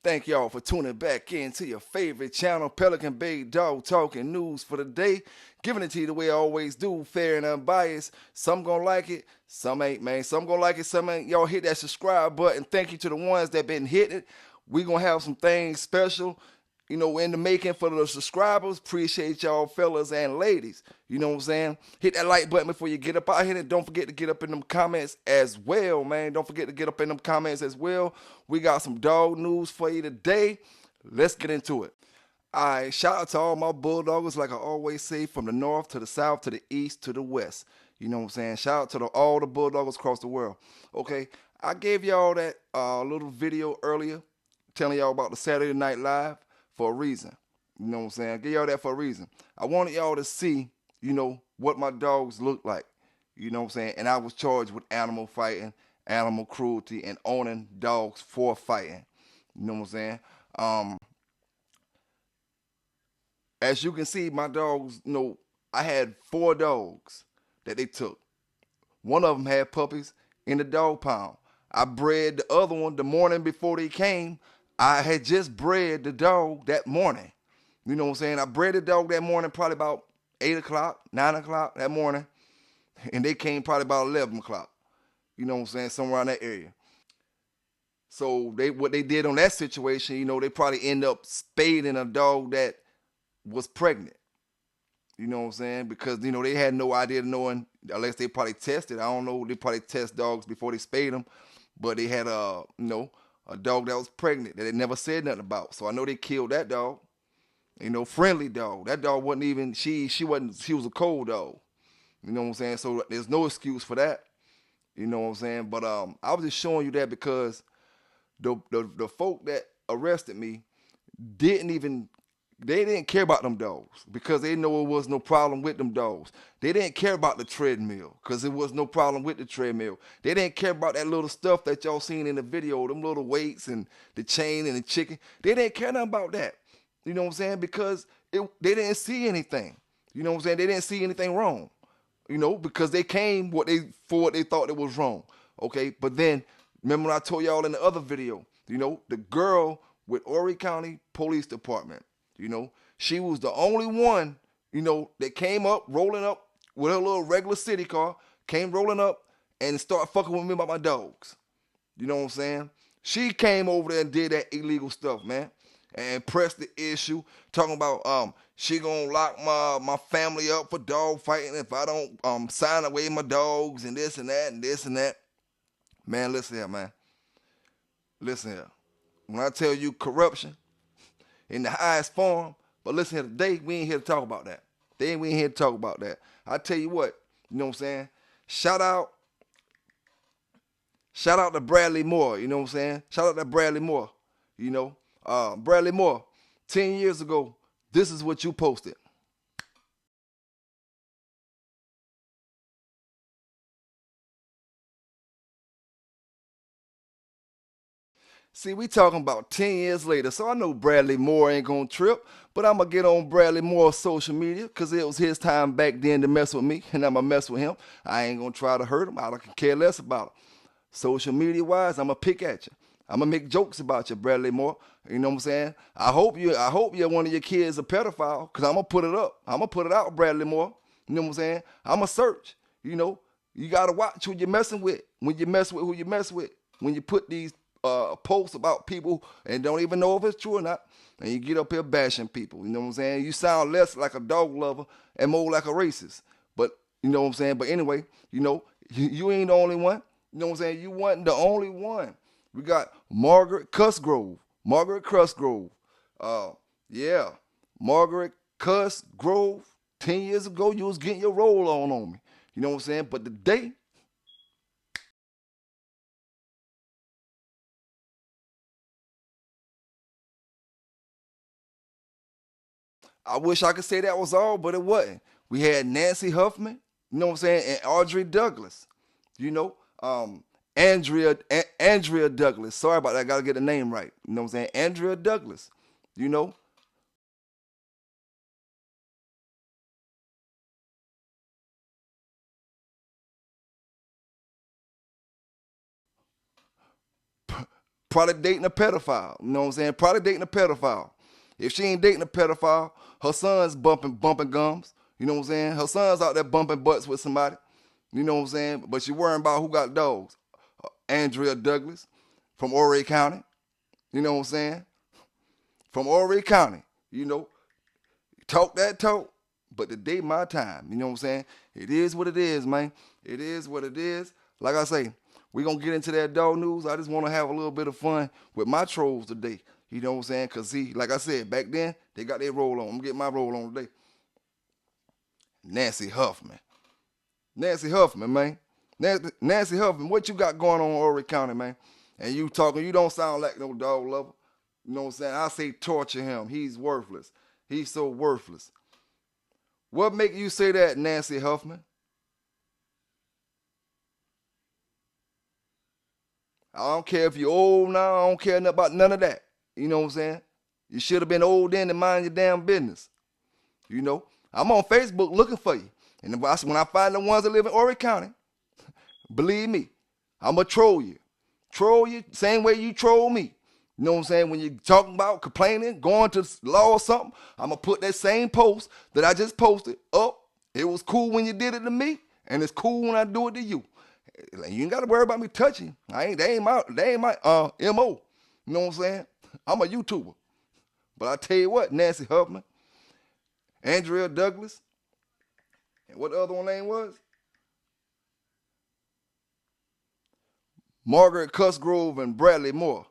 Thank y'all for tuning back in to your favorite channel, Pelican Bay Dog Talking News for the day. Giving it to you the way I always do, fair and unbiased. Some gonna like it, some ain't, man. Some gonna like it, some ain't. Y'all hit that subscribe button. Thank you to the ones that been hitting it. We gonna have some things special, in the making for the subscribers. Appreciate y'all fellas and ladies. You know what I'm saying? Hit that like button before you get up out here. And don't forget to get up in them comments as well, man. Don't forget to get up in them comments as well. We got some dog news for you today. Let's get into it. All right, shout out to all my bulldoggers, like I always say, from the north to the south to the east to the west. You know what I'm saying? Shout out to all the bulldoggers across the world. Okay, I gave y'all that little video earlier telling y'all about the Saturday Night Live for a reason. You know what I'm saying? I gave y'all that for a reason. I wanted y'all to see, what my dogs look like. You know what I'm saying? And I was charged with animal fighting, animal cruelty, and owning dogs for fighting. You know what I'm saying? As you can see, my dogs, I had 4 dogs that they took. One of them had puppies in the dog pound. I bred the other one the morning before they came. I had just bred the dog that morning. You know what I'm saying? I bred the dog that morning probably about 8 o'clock, 9 o'clock that morning. And they came probably about 11 o'clock. You know what I'm saying? Somewhere around that area. So what they did on that situation, they probably end up spading a dog that was pregnant. You know what I'm saying? Because, they had no idea knowing, unless they probably tested. I don't know. They probably test dogs before they spayed them. But they had a dog that was pregnant that they never said nothing about. So I know they killed that dog. Friendly dog. That dog wasn't even, she was a cold dog. You know what I'm saying? So there's no excuse for that. You know what I'm saying? But I was just showing you that because the folk that arrested me they didn't care about them dogs because they know it was no problem with them dogs. They didn't care about the treadmill because there was no problem with the treadmill. They didn't care about that little stuff that y'all seen in the video, them little weights and the chain and the chicken. They didn't care nothing about that. You know what I'm saying? Because they didn't see anything. You know what I'm saying? They didn't see anything wrong. Because they came what they thought it was wrong. Okay, but then remember I told y'all in the other video, the girl with Horry County Police Department, she was the only one, that came up, rolling up with her little regular city car, came rolling up and started fucking with me about my dogs. You know what I'm saying? She came over there and did that illegal stuff, man. And pressed the issue, talking about she gonna lock my family up for dog fighting if I don't sign away my dogs and this and that and this and that. Man, listen here, man. Listen here. When I tell you corruption in the highest form, but listen here, today we ain't here to talk about that. We ain't here to talk about that. I tell you what, you know what I'm saying? Shout out to Bradley Moore, you know what I'm saying? Shout out to Bradley Moore, Bradley Moore, 10 years ago, this is what you posted. See, we talking about 10 years later, so I know Bradley Moore ain't gonna trip, but I'm gonna get on Bradley Moore's social media because it was his time back then to mess with me, and I'm gonna mess with him. I ain't gonna try to hurt him. I don't care less about him. Social media wise, I'm gonna pick at you. I'm gonna make jokes about you, Bradley Moore. You know what I'm saying? I hope one of your kids a pedophile, cause I'm gonna put it up. I'm gonna put it out, Bradley Moore. You know what I'm saying? I'm gonna search. You gotta watch who you're messing with. When you mess with who you mess with. When you put these posts about people and don't even know if it's true or not, and you get up here bashing people. You know what I'm saying? You sound less like a dog lover and more like a racist. But you know what I'm saying? But anyway, you ain't the only one. You know what I'm saying? You wasn't the only one. We got Margaret Cusgrove. Yeah. Margaret Cusgrove. 10 years ago, you was getting your roll on me. You know what I'm saying? But today, I wish I could say that was all, but it wasn't. We had Nancy Huffman, you know what I'm saying, and Audrey Douglas. You know, Andrea Douglas. Sorry about that. I gotta get the name right. You know what I'm saying? Andrea Douglas. You know, probably dating a pedophile. You know what I'm saying? Probably dating a pedophile. If she ain't dating a pedophile, her son's bumping gums. You know what I'm saying? Her son's out there bumping butts with somebody. You know what I'm saying? But she worrying about who got dogs. Andrea Douglas from Horry County. You know what I'm saying? From Horry County. You know, talk that talk, but today my time. You know what I'm saying? It is what it is, man. It is what it is. Like I say, we're going to get into that dog news. I just want to have a little bit of fun with my trolls today. You know what I'm saying? Because, see, like I said, back then, they got their roll on. I'm getting my roll on today. Nancy Huffman. Nancy Huffman, man. Nancy Huffman, what you got going on in Horry County, man? And you talking, you don't sound like no dog lover. You know what I'm saying? I say torture him. He's worthless. He's so worthless. What make you say that, Nancy Huffman? I don't care if you're old now. I don't care nothing about none of that. You know what I'm saying? You should have been old then to mind your damn business. You know? I'm on Facebook looking for you. And when I find the ones that live in Horry County, believe me, I'm going to troll you. Troll you same way you troll me. You know what I'm saying? When you're talking about complaining, going to law or something, I'm going to put that same post that I just posted up. It was cool when you did it to me, and it's cool when I do it to you. You ain't got to worry about me touching you. They ain't my MO. You know what I'm saying? I'm a YouTuber. But I tell you what, Nancy Huffman, Andrea Douglas, and what the other one name was? Margaret Cusgrove and Bradley Moore.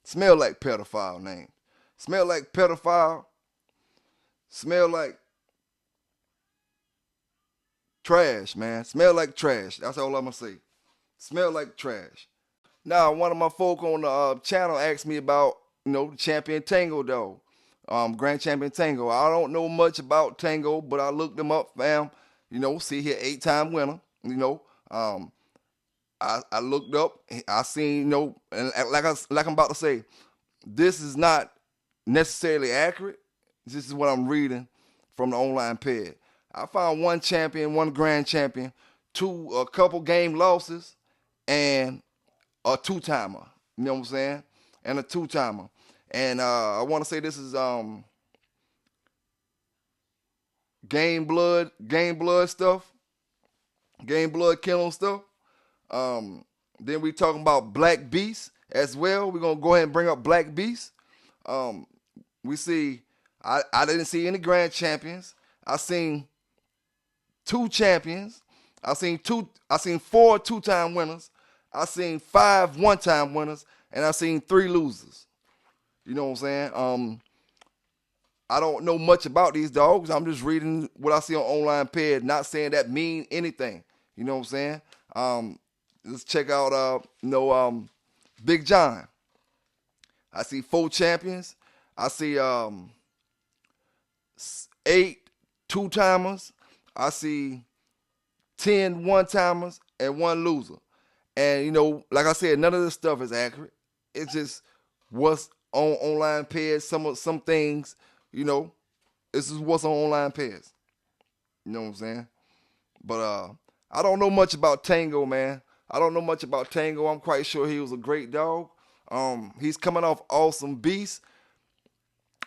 Smell like pedophile name. Smell like pedophile. Smell like trash, man. Smell like trash. That's all I'm going to say. Smell like trash. Now, one of my folk on the channel asked me about, the champion Tango dog. Grand Champion Tango. I don't know much about Tango, but I looked him up, fam. See here, 8-time winner. I looked up. I seen, and like I'm about to say, this is not necessarily accurate. This is what I'm reading from the online ped. I found one champion, one grand champion, a couple game losses, and a two-timer. You know what I'm saying? And a two-timer. And I want to say this is Game Blood stuff. Game Blood Kennel stuff. Then we talking about Black Beast as well. We're going to go ahead and bring up Black Beast. We see, I didn't see any grand champions. I seen 2 champions. I seen 4 two-time winners. I seen 5 one-time winners. And I seen 3 losers. You know what I'm saying? I don't know much about these dogs. I'm just reading what I see on online ped, not saying that mean anything. You know what I'm saying? Let's check out, Big John. I see 4 champions. I see 8 two-timers. I see 10 one-timers and 1 loser. And, like I said, none of this stuff is accurate. It's just what's on online peds. Some things, this is what's on online peds. You know what I'm saying? But I don't know much about Tango, man. I don't know much about Tango. I'm quite sure he was a great dog. He's coming off Awesome Beast.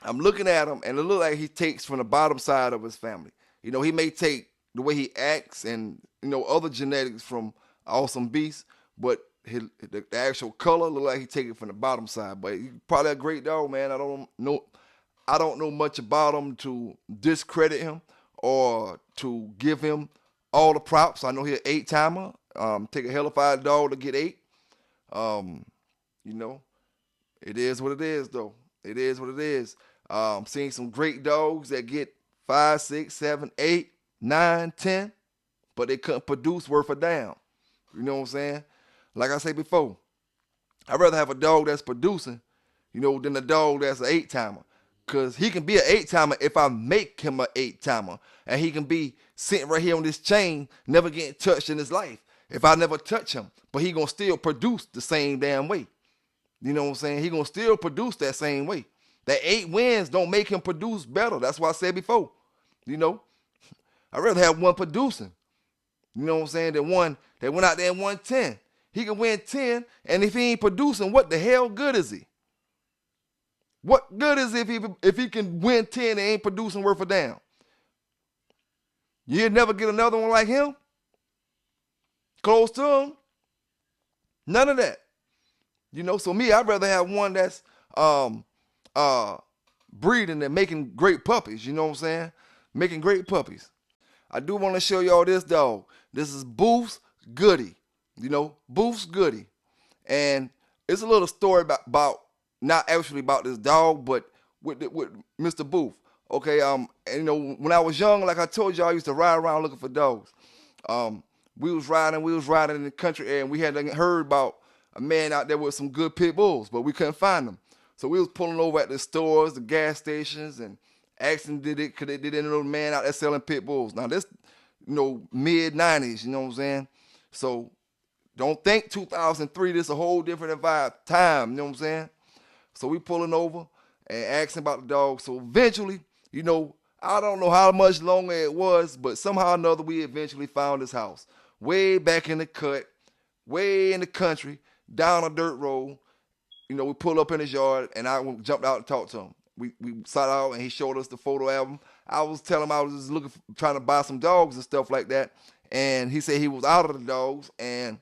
I'm looking at him, and it looks like he takes from the bottom side of his family. He may take the way he acts and, other genetics from Awesome Beast, but the actual color look like he take it from the bottom side. But he's probably a great dog, man. I don't know much about him to discredit him or to give him all the props. I know he's an 8-timer. Take a hellified dog to get 8. It is what it is, though. It is what it is. Seeing some great dogs that get 5, 6, 7, 8, 9, 10, but they couldn't produce worth a damn. You know what I'm saying? Like I said before, I'd rather have a dog that's producing, than a dog that's an 8-timer. Because he can be an 8-timer if I make him an 8-timer. And he can be sitting right here on this chain, never getting touched in his life. If I never touch him, but he going to still produce the same damn way. You know what I'm saying? He going to still produce that same way. That 8 wins don't make him produce better. That's what I said before. I'd rather have one producing, you know what I'm saying, than one that went out there and won 10. He can win 10, and if he ain't producing, what the hell good is he? What good is it if he can win 10 and ain't producing worth a damn? You'll never get another one like him? Close to him? None of that. You know, so me, I'd rather have one that's breeding and making great puppies, you know what I'm saying? Making great puppies. I do want to show y'all this dog. This is Booth's Goody. You know, Booth's Goody. And it's a little story about not actually about this dog, but with Mr. Booth. Okay, and, you know, when I was young, like I told y'all, I used to ride around looking for dogs. We was riding in the country area, and we had heard about a man out there with some good pit bulls, but we couldn't find them. So we was pulling over at the stores, the gas stations, and asking did any little man out there selling pit bulls. Now this, you know, mid-90s, you know what I'm saying? So don't think 2003, this a whole different time, you know what I'm saying? So we pulling over and asking about the dog. So eventually, you know, I don't know how much longer it was, but somehow or another we eventually found his house. Way back in the cut, way in the country, down a dirt road. You know, we pulled up in his yard, and I jumped out and talked to him. We sat out, and he showed us the photo album. I was telling him I was just trying to buy some dogs and stuff like that. And he said he was out of the dogs, and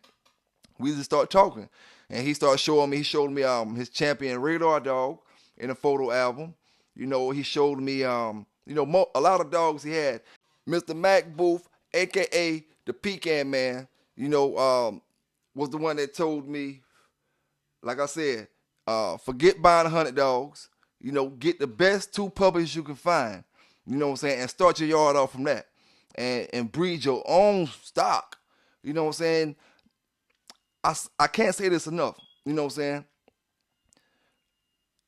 we just started talking. And he showed me his champion radar dog in a photo album. You know, he showed me, a lot of dogs he had. Mr. Mac Booth, a.k.a. the Pecan Man, you know, was the one that told me, like I said, forget buying 100 dogs. You know, get the best 2 puppies you can find. You know what I'm saying? And start your yard off from that. And breed your own stock. You know what I'm saying? I can't say this enough. You know what I'm saying?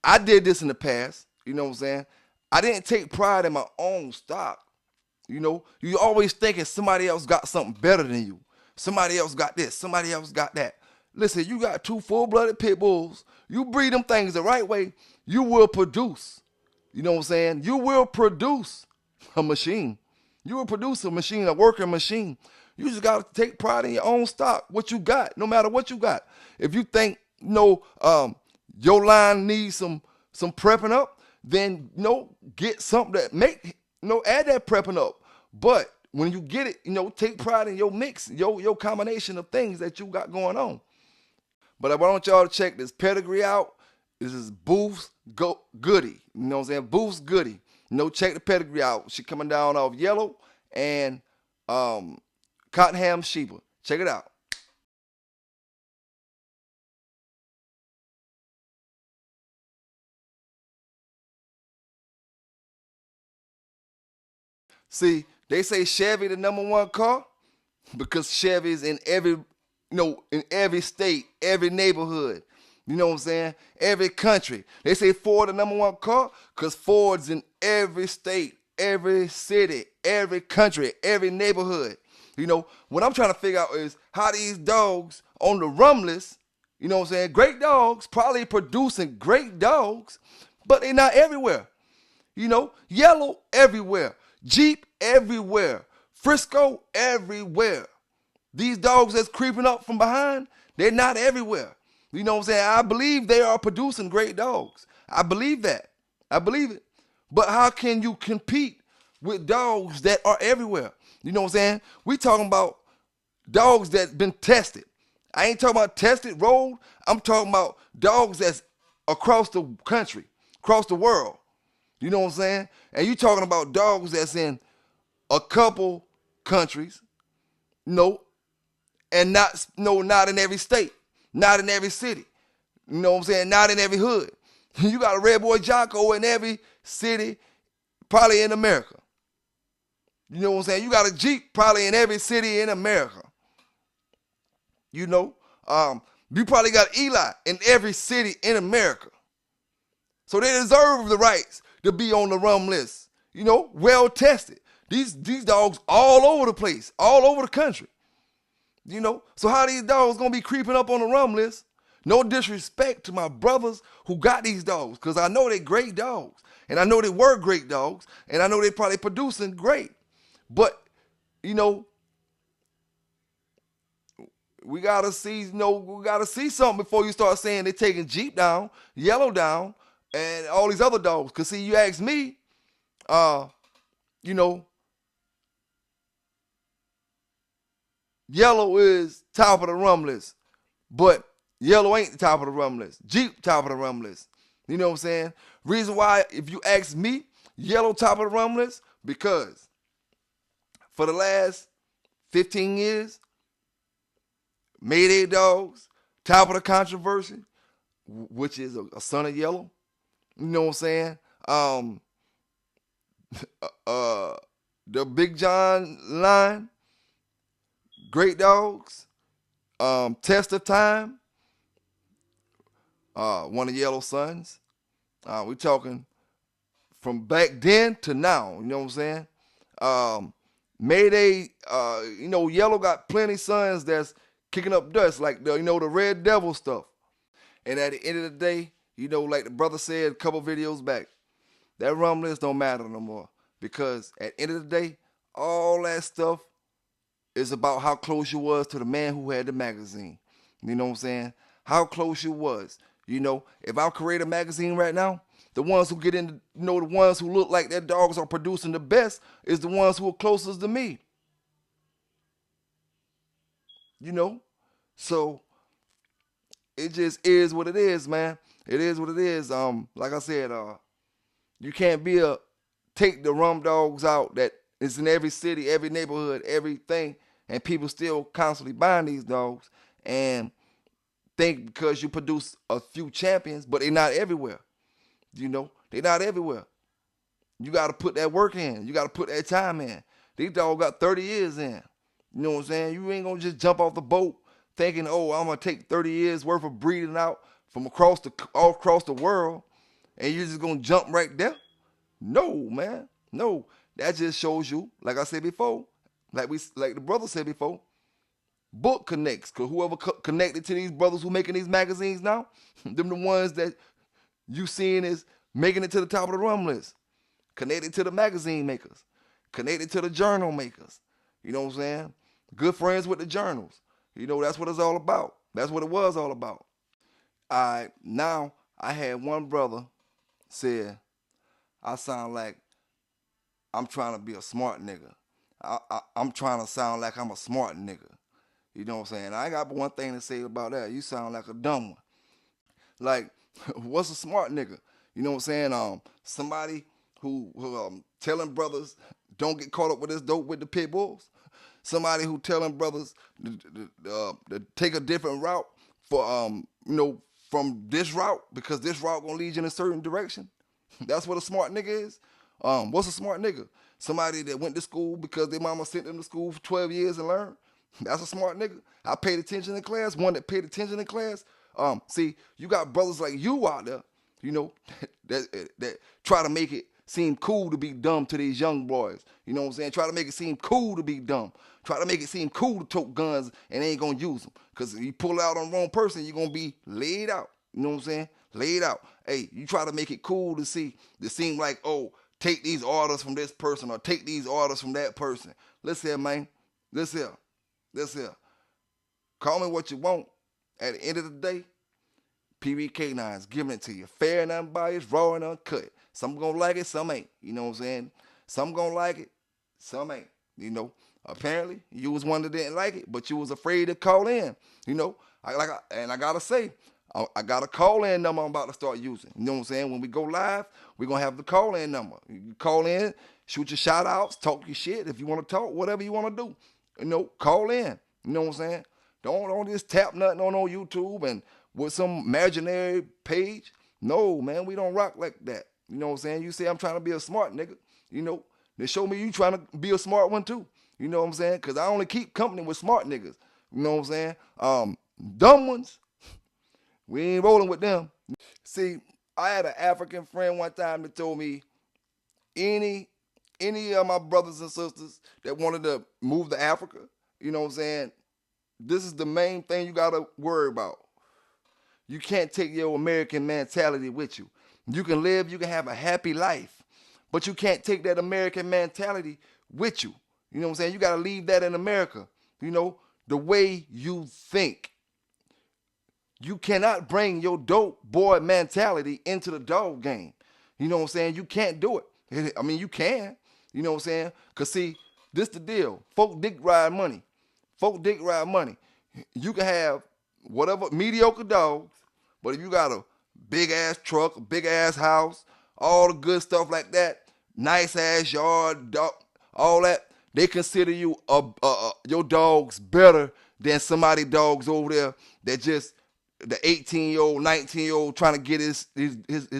I did this in the past. You know what I'm saying? I didn't take pride in my own stock. You know, you always thinking somebody else got something better than you. Somebody else got this. Somebody else got that. Listen, you got 2 full-blooded pit bulls. You breed them things the right way, you will produce. You know what I'm saying? You will produce a machine. You will produce a machine, a working machine. You just got to take pride in your own stock, what you got, no matter what you got. If you think, your line needs some prepping up, then, get something that add that prepping up. But when you get it, take pride in your mix, your combination of things that you got going on. But I want y'all to check this Pedigree out. This is Booth's Goody. You know what I'm saying? Booth's Goody. Check the Pedigree out. She coming down off Yellow and Cottonham Sheba. Check it out. See, they say Chevy the #1 car because Chevy's in every state, every neighborhood. You know what I'm saying? Every country. They say Ford the #1 car because Ford's in every state, every city, every country, every neighborhood. What I'm trying to figure out is how these dogs on the rum list, you know what I'm saying? Great dogs, probably producing great dogs, but they're not everywhere. Yellow everywhere. Jeep everywhere. Frisco everywhere. These dogs that's creeping up from behind, they're not everywhere. You know what I'm saying? I believe they are producing great dogs. I believe that. I believe it. But how can you compete with dogs that are everywhere? You know what I'm saying? We talking about dogs that's been tested. I ain't talking about tested, rolled. I'm talking about dogs that's across the country, across the world. You know what I'm saying? And you talking about dogs that's in a couple countries, and not in every state, not in every city. You know what I'm saying? Not in every hood. You got a Red Boy Jocko in every city, probably in America. You know what I'm saying? You got a Jeep probably in every city in America. You probably got Eli in every city in America. So they deserve the rights to be on the rum list. Well tested. These dogs all over the place, all over the country. So how these dogs gonna be creeping up on the rum list? No disrespect to my brothers who got these dogs, because I know they're great dogs, and I know they were great dogs, and I know they probably producing great. But you know, we gotta see, we gotta see something before you start saying they're taking Jeep down, Yellow down, and all these other dogs. Cause see, you ask me, you know, Yellow is top of the rum list, but Yellow ain't the top of the rum list. Jeep top of the rum list. You know what I'm saying? Reason why, if you ask me, Yellow top of the rum list, because for the last 15 years, Mayday dogs, top of the controversy, which is a son of Yellow. You know what I'm saying? The Big John line, great dogs, Test of Time, one of Yellow's sons. We talking from back then to now. You know what I'm saying? Mayday, Yellow got plenty sons that's kicking up dust, like the Red Devil stuff. And at the end of the day, like the brother said a couple videos back, that rum list don't matter no more. Because at the end of the day, all that stuff is about how close you was to the man who had the magazine. You know what I'm saying? How close you was. If I create a magazine right now, the ones who get in, the ones who look like their dogs are producing the best is the ones who are closest to me. So it just is what it is, man. It is what it is. Like I said, you can't take the rum dogs out that is in every city, every neighborhood, everything, and people still constantly buying these dogs and think because you produce a few champions, but they're not everywhere. They're not everywhere. You got to put that work in. You got to put that time in. These dogs got 30 years in. You know what I'm saying? You ain't going to just jump off the boat thinking, oh, I'm going to take 30 years worth of breeding out from all across the world, and you're just going to jump right there? No, man. No. That just shows you, like I said before, like the brother said before, book connects. Because whoever connected to these brothers who making these magazines now, them the ones that you seeing is making it to the top of the rum list. Connected to the magazine makers. Connected to the journal makers. You know what I'm saying? Good friends with the journals. That's what it's all about. That's what it was all about. All right, now I had one brother said, I sound like I'm trying to be a smart nigga. I'm trying to sound like I'm a smart nigga. You know what I'm saying? I got one thing to say about that. You sound like a dumb one. Like, what's a smart nigga? You know what I'm saying? Somebody who telling brothers don't get caught up with this dope with the pit bulls. Somebody who telling brothers to take a different route for from this route because this route gonna lead you in a certain direction. That's what a smart nigga is. What's a smart nigga? Somebody that went to school because their mama sent them to school for 12 years and learned. That's a smart nigga. I paid attention in class. One that paid attention in class. See, you got brothers like you out there, that try to make it seem cool to be dumb to these young boys. You know what I'm saying? Try to make it seem cool to be dumb. Try to make it seem cool to tote guns and they ain't gonna use them. Because if you pull out on the wrong person, you're gonna be laid out. You know what I'm saying? Laid out. Hey, you try to make it cool to seem like, oh, take these orders from this person or take these orders from that person. Listen here, man. Listen here. Call me what you want. At the end of the day, PB K9's giving it to you. Fair and unbiased, raw and uncut. Some gonna like it, some ain't. You know what I'm saying? Some gonna like it, some ain't. Apparently you was one that didn't like it, but you was afraid to call in. I gotta say, I got a call-in number I'm about to start using. You know what I'm saying? When we go live, we're going to have the call-in number. You call in, shoot your shout-outs, talk your shit. If you want to talk, whatever you want to do, call in. You know what I'm saying? Don't just tap nothing on YouTube and with some imaginary page. No, man, we don't rock like that. You know what I'm saying? You say I'm trying to be a smart nigga. They show me you trying to be a smart one too. You know what I'm saying? Because I only keep company with smart niggas. You know what I'm saying? Dumb ones, we ain't rolling with them. See, I had an African friend one time that told me any of my brothers and sisters that wanted to move to Africa, you know what I'm saying, this is the main thing you got to worry about. You can't take your American mentality with you. You can have a happy life, but you can't take that American mentality with you. You know what I'm saying? You got to leave that in America. You know, the way you think. You cannot bring your dope boy mentality into the dog game. You know what I'm saying? You can't do it. I mean, you can. You know what I'm saying? Because, see, this the deal. Folk dick ride money. Folk dick ride money. You can have whatever mediocre dogs, but if you got a big-ass truck, a big-ass house, all the good stuff like that, nice-ass yard, dog, all that, they consider you your dogs better than somebody dogs over there that just the 18-year-old, 19-year-old trying to get his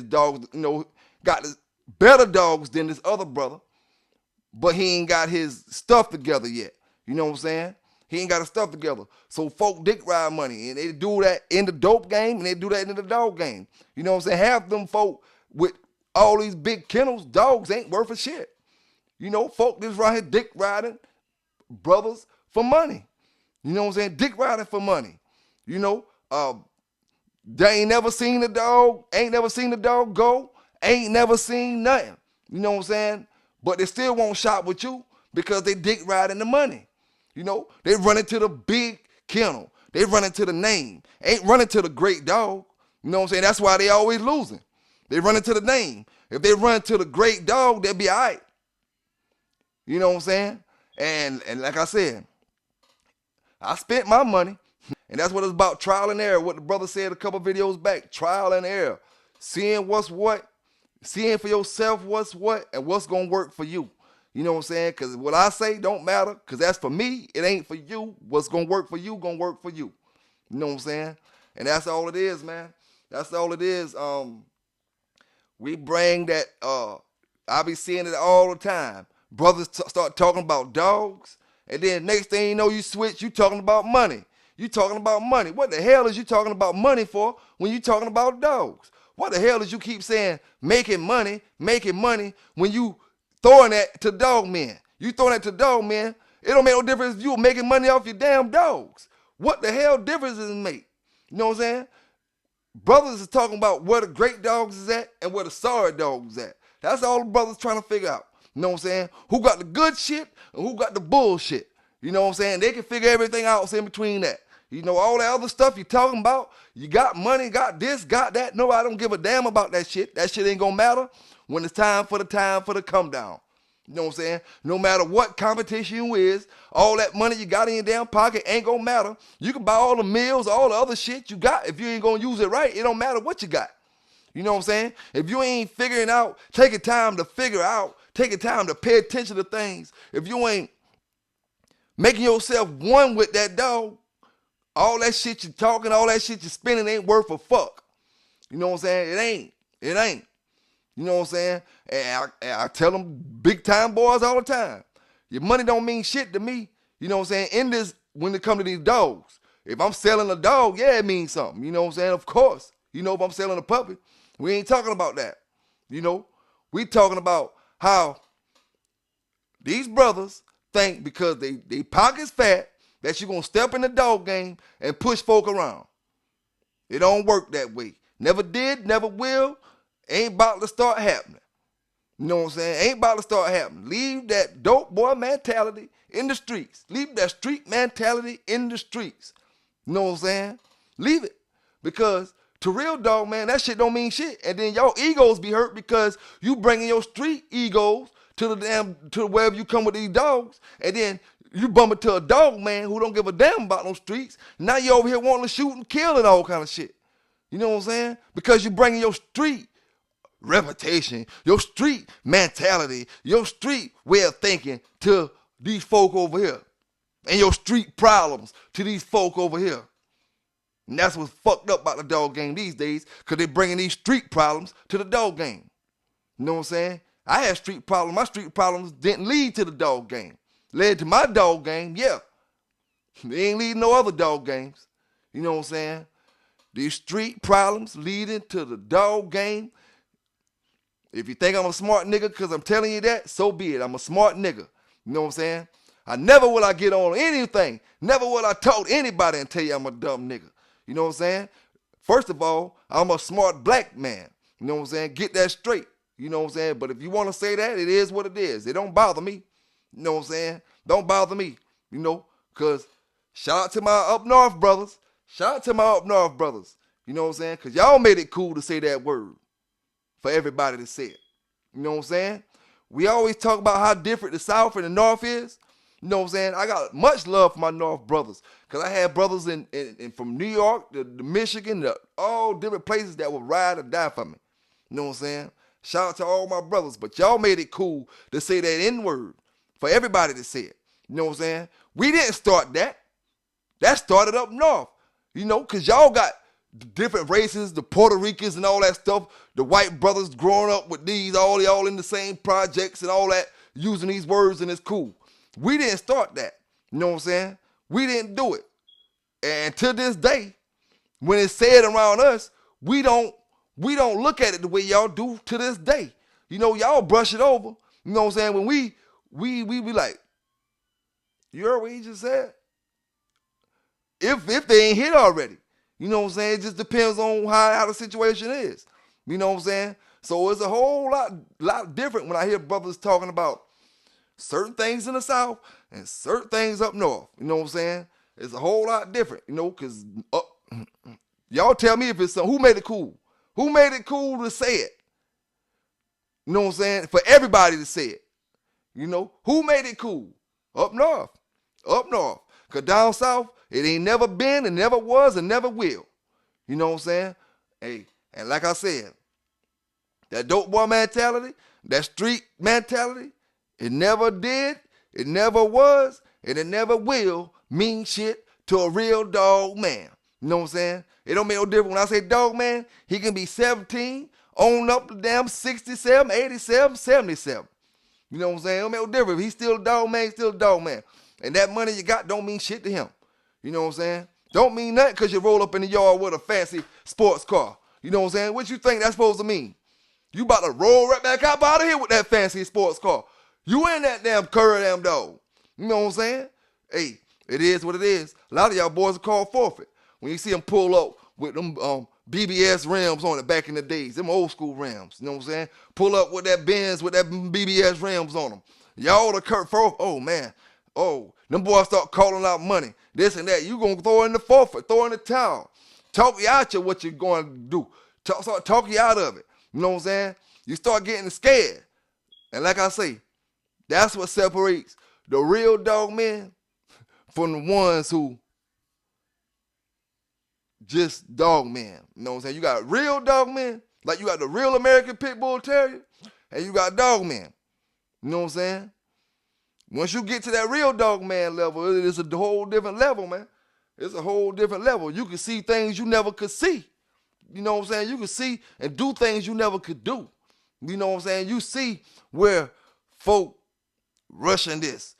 dogs, you know, got better dogs than this other brother, but he ain't got his stuff together yet. You know what I'm saying? He ain't got his stuff together. So folk dick ride money, and they do that in the dope game, and they do that in the dog game. You know what I'm saying? Half them folk with all these big kennels, dogs ain't worth a shit. You know, folk just right here dick riding brothers for money. You know what I'm saying? Dick riding for money. You know, they ain't never seen the dog, go, ain't never seen nothing. You know what I'm saying? But they still won't shop with you because they dick riding the money. You know, they run into the big kennel. They run into the name. Ain't running to the great dog. You know what I'm saying? That's why they always losing. They run into the name. If they run to the great dog, they'll be all right. You know what I'm saying? And like I said, I spent my money. And that's what it's about, trial and error. What the brother said a couple videos back, trial and error. Seeing what's what, seeing for yourself what's what, and what's going to work for you. You know what I'm saying? Because what I say don't matter, because that's for me. It ain't for you. What's going to work for you, going to work for you. You know what I'm saying? And that's all it is, man. That's all it is. We bring that, I be seeing it all the time. Brothers start talking about dogs, and then next thing you know, you switch, you talking about money. You talking about money. What the hell is you talking about money for when you talking about dogs? What the hell is you keep saying making money when you throwing that to dog men? You throwing that to dog men, it don't make no difference if you making money off your damn dogs. What the hell difference does it make? You know what I'm saying? Brothers is talking about where the great dogs is at and where the sorry dogs is at. That's all the brothers trying to figure out. You know what I'm saying? Who got the good shit and who got the bullshit. You know what I'm saying? They can figure everything out in between that. You know, all that other stuff you talking about, you got money, got this, got that. No, I don't give a damn about that shit. That shit ain't gonna matter when it's time for the come down. You know what I'm saying? No matter what competition you is, all that money you got in your damn pocket ain't gonna matter. You can buy all the meals, all the other shit you got. If you ain't gonna use it right, it don't matter what you got. You know what I'm saying? If you ain't figuring out, taking time to figure out, taking time to pay attention to things, if you ain't making yourself one with that dog, all that shit you talking, all that shit you spending ain't worth a fuck. You know what I'm saying? It ain't. You know what I'm saying? And I tell them big time boys all the time, your money don't mean shit to me. You know what I'm saying? In this, when it comes to these dogs, if I'm selling a dog, yeah, it means something. You know what I'm saying? Of course. You know, if I'm selling a puppy, we ain't talking about that. You know, we talking about how these brothers think because they pockets fat that you're going to step in the dog game and push folk around. It don't work that way. Never did, never will. Ain't about to start happening. You know what I'm saying? Ain't about to start happening. Leave that dope boy mentality in the streets. Leave that street mentality in the streets. You know what I'm saying? Leave it. Because to real dog, man, that shit don't mean shit. And then y'all egos be hurt because you bringing your street egos to wherever you come with these dogs. And then you bump into a dog man who don't give a damn about those streets. Now you over here wanting to shoot and kill and all kind of shit. You know what I'm saying? Because you bringing your street reputation, your street mentality, your street way of thinking to these folk over here. And your street problems to these folk over here. And that's what's fucked up about the dog game these days, because they're bringing these street problems to the dog game. You know what I'm saying? I had street problems. My street problems didn't lead to the dog game. Led to my dog game, yeah. They ain't leading no other dog games. You know what I'm saying? These street problems leading to the dog game. If you think I'm a smart nigga because I'm telling you that, so be it. I'm a smart nigga. You know what I'm saying? I never will I get on anything. Never will I talk to anybody and tell you I'm a dumb nigga. You know what I'm saying? First of all, I'm a smart black man. You know what I'm saying? Get that straight. You know what I'm saying? But if you want to say that, it is what it is. It don't bother me. You know what I'm saying? Don't bother me, you know, because shout out to my up north brothers. Shout out to my up north brothers. You know what I'm saying? Because y'all made it cool to say that word for everybody to say it. You know what I'm saying? We always talk about how different the South and the North is. You know what I'm saying? I got much love for my North brothers because I had brothers in from New York to Michigan to all different places that would ride or die for me. You know what I'm saying? Shout out to all my brothers. But y'all made it cool to say that N-word for everybody to say it. You know what I'm saying? We didn't start that. That started up north. You know, because y'all got different races, the Puerto Ricans and all that stuff, the white brothers growing up with these, all in the same projects and all that, using these words, and it's cool. We didn't start that. You know what I'm saying? We didn't do it. And to this day, when it's said around us, we don't look at it the way y'all do to this day. You know, y'all brush it over. You know what I'm saying? When we be like, you heard what he just said? If they ain't hit already. You know what I'm saying? It just depends on how the situation is. You know what I'm saying? So it's a whole lot different when I hear brothers talking about certain things in the South and certain things up north. You know what I'm saying? It's a whole lot different, you know, because y'all tell me if it's who made it cool? Who made it cool to say it? You know what I'm saying? For everybody to say it. You know? Who made it cool? Up north. Up north. Because down south, it ain't never been and never was and never will. You know what I'm saying? Hey, and like I said, that dope boy mentality, that street mentality, it never did, it never was, and it never will mean shit to a real dog man. You know what I'm saying? It don't make no difference. When I say dog man, he can be 17, on up to damn 67, 87, 77. You know what I'm saying? It don't make no difference. If he's still a dog man, he's still a dog man. And that money you got don't mean shit to him. You know what I'm saying? Don't mean nothing because you roll up in the yard with a fancy sports car. You know what I'm saying? What you think that's supposed to mean? You about to roll right back out of here with that fancy sports car. You ain't that damn curry damn dog. You know what I'm saying? Hey, it is what it is. A lot of y'all boys are called forfeit. When you see them pull up with them BBS rims on it back in the days, them old school rims, you know what I'm saying? Pull up with that Benz with that BBS rims on them. Y'all the Kurt for, oh man, oh, them boys start calling out money, this and that. You gonna throw in the forfeit, throw in the towel. Talk you out of what you're going to do. Start talk you out of it. You know what I'm saying? You start getting scared. And like I say, that's what separates the real dog men from the ones who just dog men. You know what I'm saying? You got real dog men, like you got the real American Pit Bull Terrier, and you got dog men. You know what I'm saying? Once you get to that real dog man level, it's a whole different level, man. It's a whole different level. You can see things you never could see. You know what I'm saying? You can see and do things you never could do. You know what I'm saying? You see where folk rushing this.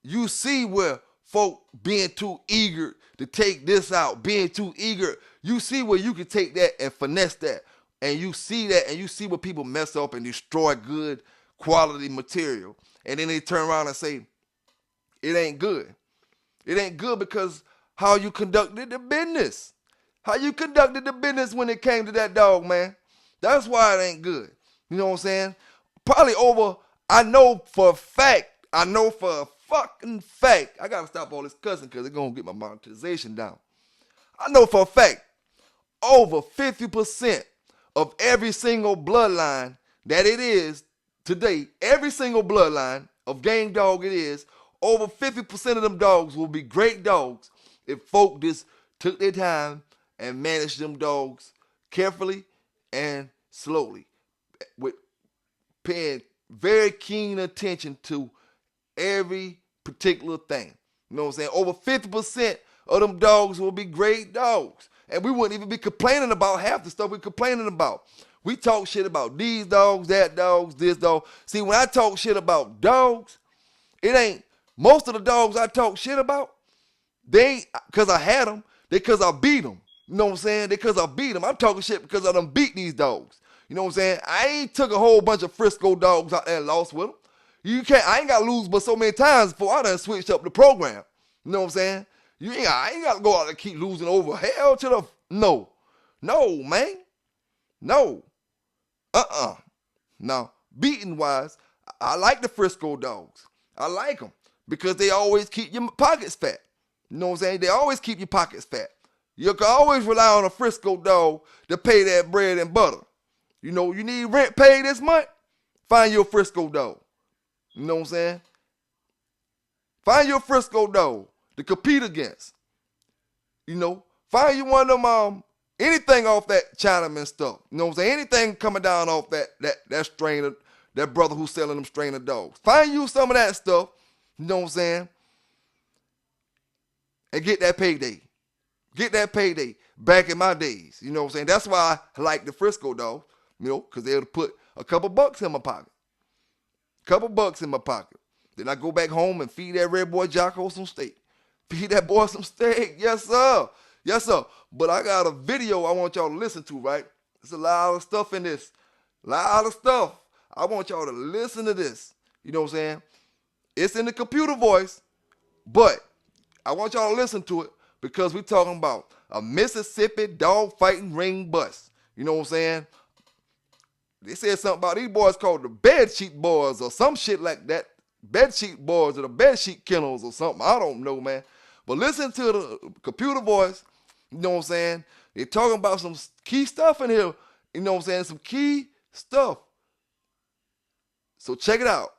You see where folk being too eager to take this out, being too eager. You see where you can take that and finesse that. And you see that and you see where people mess up and destroy good quality material. And then they turn around and say, it ain't good. It ain't good because how you conducted the business. How you conducted the business when it came to that dog, man. That's why it ain't good. You know what I'm saying? Probably over, I know for a fucking fact, I gotta stop all this cussing because it's gonna get my monetization down. I know for a fact, over 50% of every single bloodline that it is today, every single bloodline of game dog it is, over 50% of them dogs will be great dogs if folk just took their time and managed them dogs carefully and slowly, with paying very keen attention to every particular thing. You know what I'm saying? Over 50% of them dogs will be great dogs. And we wouldn't even be complaining about half the stuff we're complaining about. We talk shit about these dogs, that dogs, this dog. See, when I talk shit about dogs, it ain't, most of the dogs I talk shit about, they ain't because I had them, they because I beat them. You know what I'm saying? They because I beat them. I'm talking shit because I done beat these dogs. You know what I'm saying? I ain't took a whole bunch of Frisco dogs out there and lost with them. I ain't got to lose but so many times before I done switched up the program. You know what I'm saying? I ain't got to go out and keep losing over. Hell to the, no, man. No. Now, beating wise, I like the Frisco dogs. I like them because they always keep your pockets fat. You know what I'm saying? They always keep your pockets fat. You can always rely on a Frisco dog to pay that bread and butter. You know, you need rent paid this month? Find your Frisco dog. You know what I'm saying? Find your Frisco dog to compete against. You know, find you one of them, anything off that Chinaman stuff. You know what I'm saying? Anything coming down off that strain of, that brother who's selling them strain of dogs. Find you some of that stuff, you know what I'm saying? And get that payday. Get that payday. Back in my days, you know what I'm saying? That's why I like the Frisco dog, you know, because they'll put a couple bucks in my pocket. Couple bucks in my pocket. Then I go back home and feed that red boy Jocko some steak. Feed that boy some steak. Yes, sir. Yes, sir. But I got a video I want y'all to listen to, right? There's a lot of stuff in this. A lot of stuff. I want y'all to listen to this. You know what I'm saying? It's in the computer voice, but I want y'all to listen to it because we're talking about a Mississippi dog fighting ring bust. You know what I'm saying? They said something about these boys called the BEDSHEET boys or some shit like that. BEDSHEET boys or the BEDSHEET kennels or something. I don't know, man. But listen to the computer voice. You know what I'm saying? They're talking about some key stuff in here. You know what I'm saying? Some key stuff. So check it out.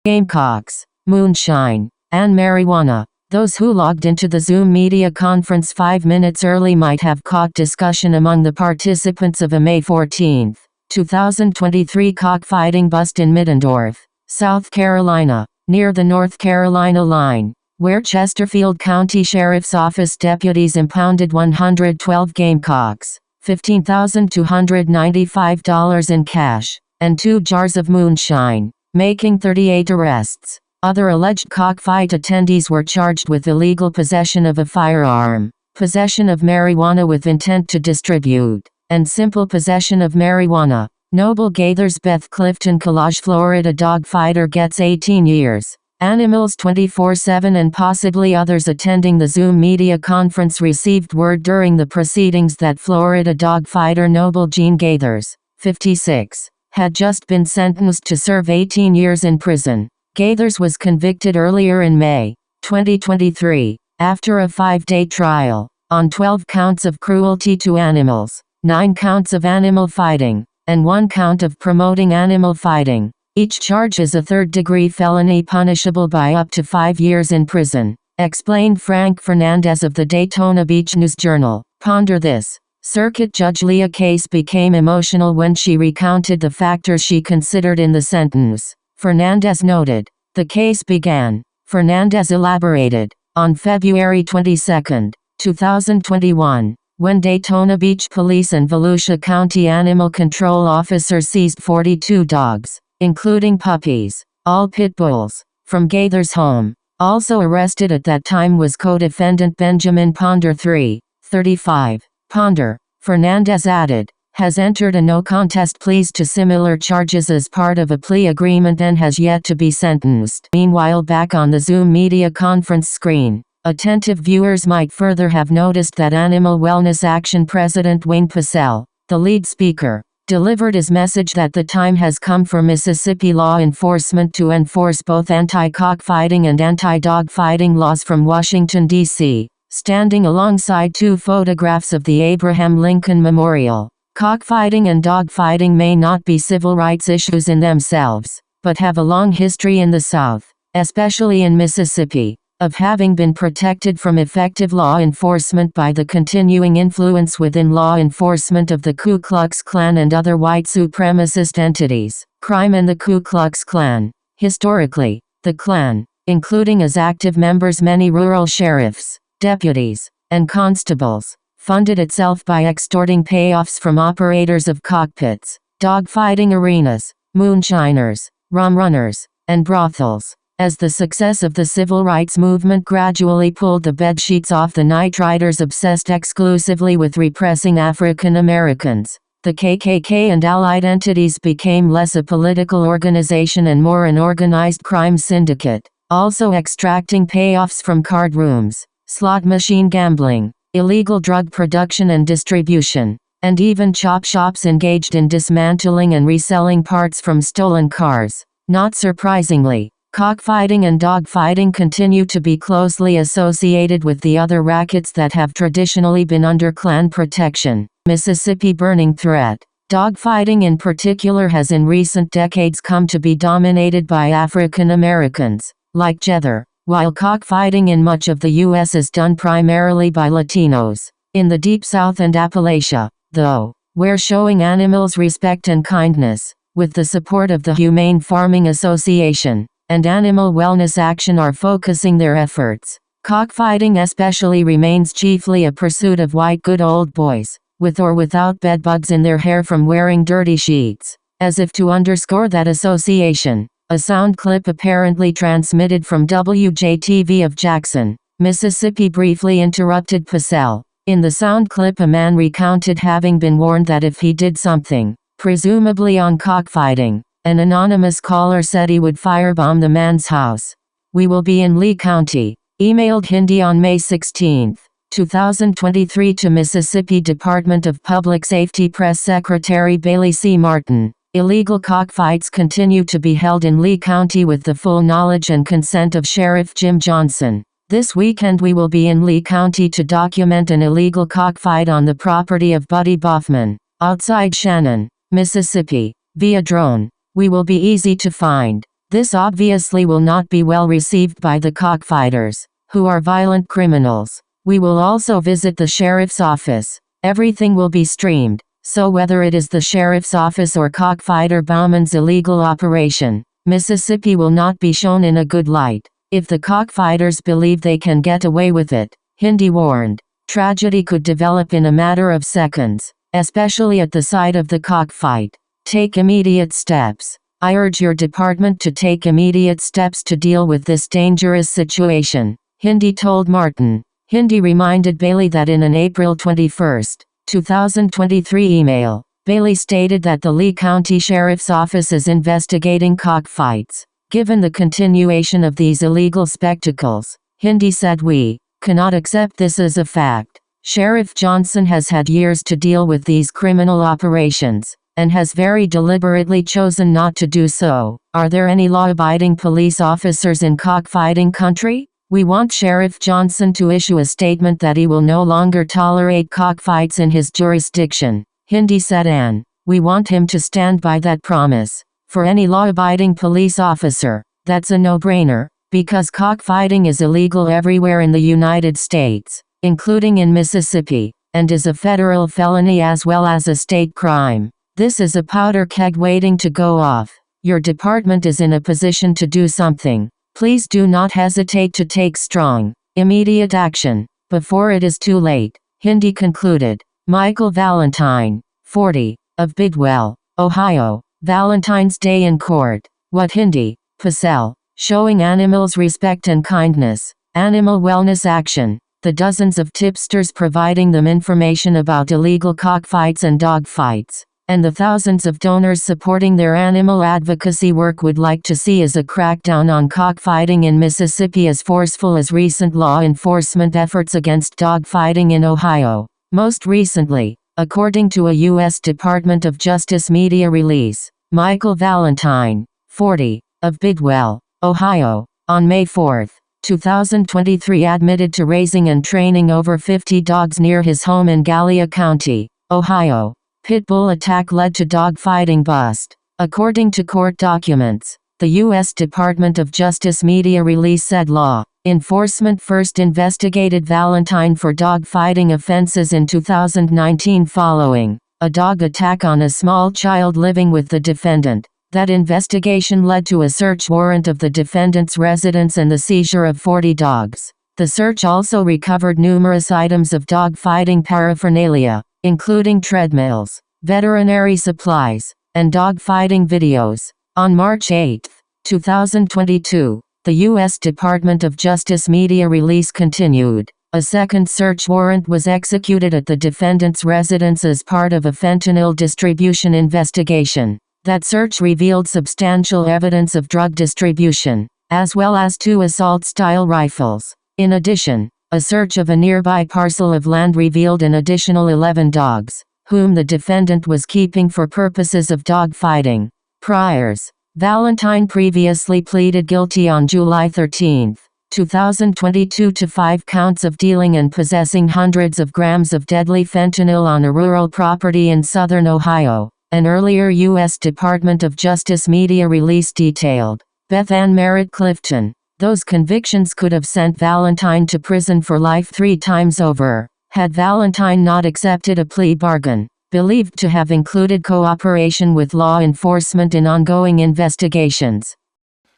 Gamecocks, moonshine, and marijuana. Those who logged into the Zoom media conference 5 minutes early might have caught discussion among the participants of a May 14, 2023 cockfighting bust in Middendorf, South Carolina, near the North Carolina line, where Chesterfield County Sheriff's Office deputies impounded 112 gamecocks, $15,295 in cash, and 2 jars of moonshine, making 38 arrests. Other alleged cockfight attendees were charged with illegal possession of a firearm, possession of marijuana with intent to distribute, and simple possession of marijuana. Noble Gaithers Beth Clifton Collage Florida dog fighter gets 18 years. Animals 24/7 and possibly others attending the Zoom media conference received word during the proceedings that Florida dog fighter Noble Jean Gaithers, 56, had just been sentenced to serve 18 years in prison. Gaithers was convicted earlier in May 2023, after a 5-day trial, on 12 counts of cruelty to animals, 9 counts of animal fighting, and 1 count of promoting animal fighting. Each charge is a third-degree felony punishable by up to 5 years in prison, explained Frank Fernandez of the Daytona Beach News-Journal. Ponder this. Circuit Judge Leah Case became emotional when she recounted the factors she considered in the sentence. Fernandez noted. The case began, Fernandez elaborated, on February 22, 2021, when Daytona Beach Police and Volusia County Animal Control officers seized 42 dogs, including puppies, all pit bulls, from Gaithers' home. Also arrested at that time was co-defendant Benjamin Ponder 3, 35. Ponder, Fernandez added, has entered a no-contest pleas to similar charges as part of a plea agreement and has yet to be sentenced. Meanwhile, back on the Zoom media conference screen, attentive viewers might further have noticed that Animal Wellness Action President Wayne Pacelle, the lead speaker, delivered his message that the time has come for Mississippi law enforcement to enforce both anti-cockfighting and anti-dog fighting laws from Washington, D.C., standing alongside 2 photographs of the Abraham Lincoln Memorial. Cockfighting and dogfighting may not be civil rights issues in themselves, but have a long history in the South, especially in Mississippi, of having been protected from effective law enforcement by the continuing influence within law enforcement of the Ku Klux Klan and other white supremacist entities. Crime and the Ku Klux Klan. Historically, the Klan, including as active members many rural sheriffs, deputies, and constables, funded itself by extorting payoffs from operators of cockpits, dogfighting arenas, moonshiners, rum runners, and brothels. As the success of the civil rights movement gradually pulled the bedsheets off the night riders obsessed exclusively with repressing African Americans, the KKK and allied entities became less a political organization and more an organized crime syndicate, also extracting payoffs from card rooms, slot machine gambling, illegal drug production and distribution, and even chop shops engaged in dismantling and reselling parts from stolen cars. Not surprisingly, Cockfighting and dogfighting continue to be closely associated with the other rackets that have traditionally been under clan protection. Mississippi burning threat. Dogfighting in particular has in recent decades come to be dominated by African Americans, like Jether, while cockfighting in much of the U.S. is done primarily by Latinos. In the Deep South and Appalachia, though, where showing animals respect and kindness, with the support of the Humane Farming Association, and Animal Wellness Action are focusing their efforts. Cockfighting especially remains chiefly a pursuit of white good old boys, with or without bedbugs in their hair from wearing dirty sheets. As if to underscore that association, a sound clip apparently transmitted from WJTV of Jackson, Mississippi briefly interrupted Pacell. In the sound clip, a man recounted having been warned that if he did something, presumably on cockfighting, an anonymous caller said he would firebomb the man's house. "We will be in Lee County," emailed Hindi on May 16, 2023 to Mississippi Department of Public Safety Press Secretary Bailey C. Martin. Illegal cockfights continue to be held in Lee County with the full knowledge and consent of Sheriff Jim Johnson. This weekend we will be in Lee County to document an illegal cockfight on the property of Buddy Boffman, outside Shannon, Mississippi, via drone. We will be easy to find. This obviously will not be well received by the cockfighters, who are violent criminals. We will also visit the sheriff's office. Everything will be streamed, so whether it is the sheriff's office or cockfighter Bauman's illegal operation, Mississippi will not be shown in a good light. If the cockfighters believe they can get away with it, Hindi warned, tragedy could develop in a matter of seconds, especially at the site of the cockfight. Take immediate steps. I urge your department to take immediate steps to deal with this dangerous situation, Hindi told Martin. Hindi reminded Bailey that in an April 21, 2023 email, Bailey stated that the Lee County Sheriff's Office is investigating cockfights. Given the continuation of these illegal spectacles, Hindi said, "We cannot accept this as a fact. Sheriff Johnson has had years to deal with these criminal operations, and has very deliberately chosen not to do so. Are there any law-abiding police officers in cockfighting country? We want Sheriff Johnson to issue a statement that he will no longer tolerate cockfights in his jurisdiction," Hindi said, and we want him to stand by that promise. For any law-abiding police officer, that's a no-brainer, because cockfighting is illegal everywhere in the United States, including in Mississippi, and is a federal felony as well as a state crime. This is a powder keg waiting to go off. Your department is in a position to do something. Please do not hesitate to take strong, immediate action, before it is too late, Hindi concluded. Michael Valentine, 40, of Bidwell, Ohio. Valentine's Day in Court. What Hindi, Pacell, showing animals respect and kindness. Animal Wellness Action. The dozens of tipsters providing them information about illegal cockfights and dogfights, and the thousands of donors supporting their animal advocacy work would like to see is a crackdown on cockfighting in Mississippi as forceful as recent law enforcement efforts against dogfighting in Ohio. Most recently, according to a U.S. Department of Justice media release, Michael Valentine, 40, of Bidwell, Ohio, on May 4, 2023 admitted to raising and training over 50 dogs near his home in Gallia County, Ohio. Pit bull attack led to dogfighting bust. According to court documents, the U.S. Department of Justice media release said law enforcement first investigated Valentine for dogfighting offenses in 2019 following a dog attack on a small child living with the defendant. That investigation led to a search warrant of the defendant's residence and the seizure of 40 dogs. The search also recovered numerous items of dogfighting paraphernalia, including treadmills, veterinary supplies, and dogfighting videos. On March 8, 2022, the U.S. Department of Justice media release continued. A second search warrant was executed at the defendant's residence as part of a fentanyl distribution investigation. That search revealed substantial evidence of drug distribution, as well as 2 assault-style rifles. In addition, a search of a nearby parcel of land revealed an additional 11 dogs, whom the defendant was keeping for purposes of dogfighting. Priors. Valentine previously pleaded guilty on July 13, 2022 to 5 counts of dealing and possessing hundreds of grams of deadly fentanyl on a rural property in southern Ohio. An earlier U.S. Department of Justice media release detailed. Beth Ann Merritt Clifton. Those convictions could have sent Valentine to prison for life 3 times over, had Valentine not accepted a plea bargain, believed to have included cooperation with law enforcement in ongoing investigations.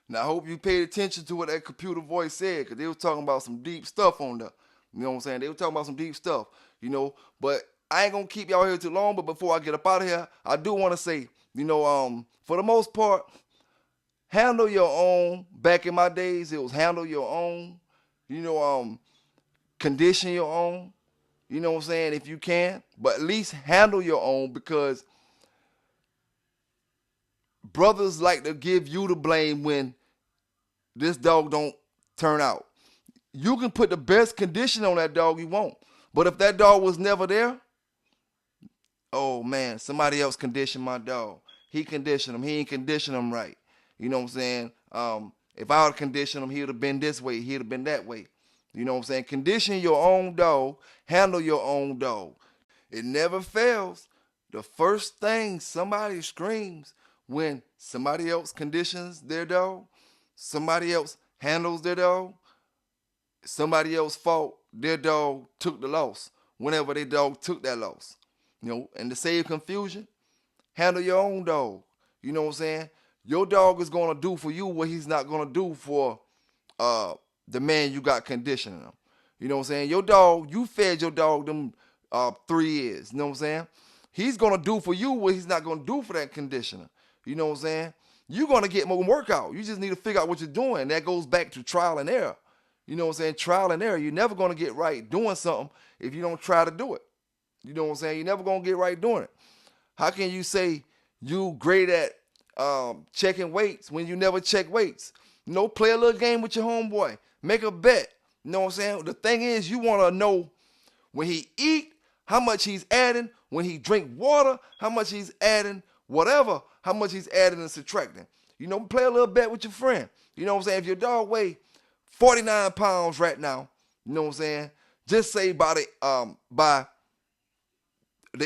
Now, I hope you paid attention to what that computer voice said, because they was talking about some deep stuff on there. You know what I'm saying? They were talking about some deep stuff, But I ain't going to keep y'all here too long, but before I get up out of here, I do want to say, for the most part, handle your own. Back in my days, it was handle your own. Condition your own. You know what I'm saying? If you can, but at least handle your own, because brothers like to give you the blame when this dog don't turn out. You can put the best condition on that dog you want, but if that dog was never there, oh man, somebody else conditioned my dog. He conditioned him. He ain't conditioned him right. You know what I'm saying? If I would condition him, he would have been this way. He'd have been that way. You know what I'm saying? Condition your own dog. Handle your own dog. It never fails. The first thing somebody screams when somebody else conditions their dog, somebody else handles their dog, somebody else fault, their dog took the loss whenever their dog took that loss. And to save confusion, handle your own dog. You know what I'm saying? Your dog is going to do for you what he's not going to do for the man you got conditioning him. You know what I'm saying? Your dog, you fed your dog them 3 years. You know what I'm saying? He's going to do for you what he's not going to do for that conditioner. You know what I'm saying? You're going to get more workout. You just need to figure out what you're doing. That goes back to trial and error. You know what I'm saying? Trial and error. You're never going to get right doing something if you don't try to do it. You know what I'm saying? You're never going to get right doing it. How can you say you great at checking weights when you never check weights? Play a little game with your homeboy. Make a bet. You know what I'm saying? The thing is, you want to know when he eat, how much he's adding. When he drink water, how much he's adding. Whatever, how much he's adding and subtracting. Play a little bet with your friend. You know what I'm saying? If your dog weigh 49 pounds right now, you know what I'm saying? Just say by the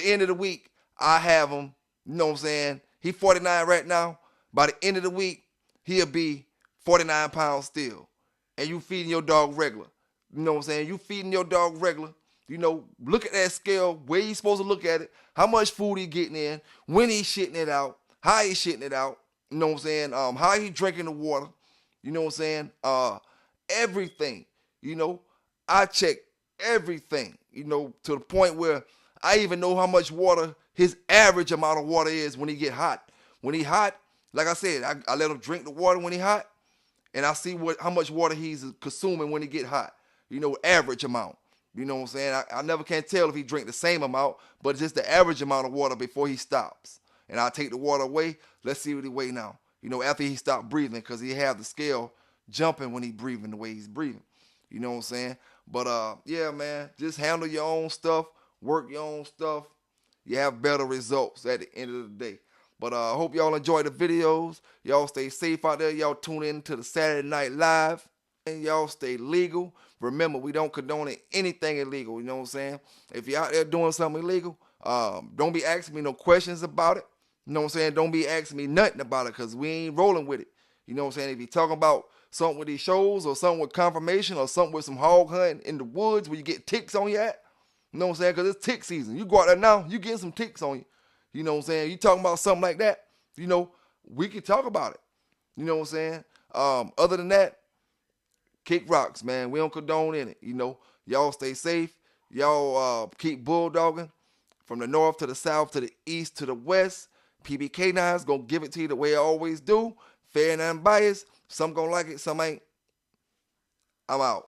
end of the week, I have him, you know what I'm saying? He 49 right now. By the end of the week, he'll be 49 pounds still. And you feeding your dog regular. You know what I'm saying? You feeding your dog regular. Look at that scale, where you supposed to look at it, how much food he getting in, when he shitting it out, how he shitting it out, you know what I'm saying? How he drinking the water, you know what I'm saying? Everything, I check everything, to the point where I even know how much water his average amount of water is when he get hot. When he hot, like I said, I let him drink the water when he hot, and I see how much water he's consuming when he get hot, average amount. You know what I'm saying? I never can tell if he drink the same amount, but it's just the average amount of water before he stops. And I'll take the water away. Let's see what he weigh now. After he stopped breathing, because he have the scale jumping when he breathing the way he's breathing. You know what I'm saying? But yeah, man, just handle your own stuff, work your own stuff. You have better results at the end of the day. But I hope y'all enjoy the videos. Y'all stay safe out there. Y'all tune in to the Saturday Night Live. And y'all stay legal. Remember, we don't condone anything illegal. You know what I'm saying? If you're out there doing something illegal, don't be asking me no questions about it. You know what I'm saying? Don't be asking me nothing about it, because we ain't rolling with it. You know what I'm saying? If you're talking about something with these shows, or something with confirmation, or something with some hog hunting in the woods where you get ticks on you at, you know what I'm saying? Because it's tick season. You go out there now, you get some ticks on you. You know what I'm saying? You talking about something like that, we can talk about it. You know what I'm saying? Other than that, kick rocks, man. We don't condone in it. Y'all stay safe. Y'all keep bulldogging from the north to the south to the east to the west. PBK9's gonna give it to you the way I always do. Fair and unbiased. Some gonna like it, some ain't. I'm out.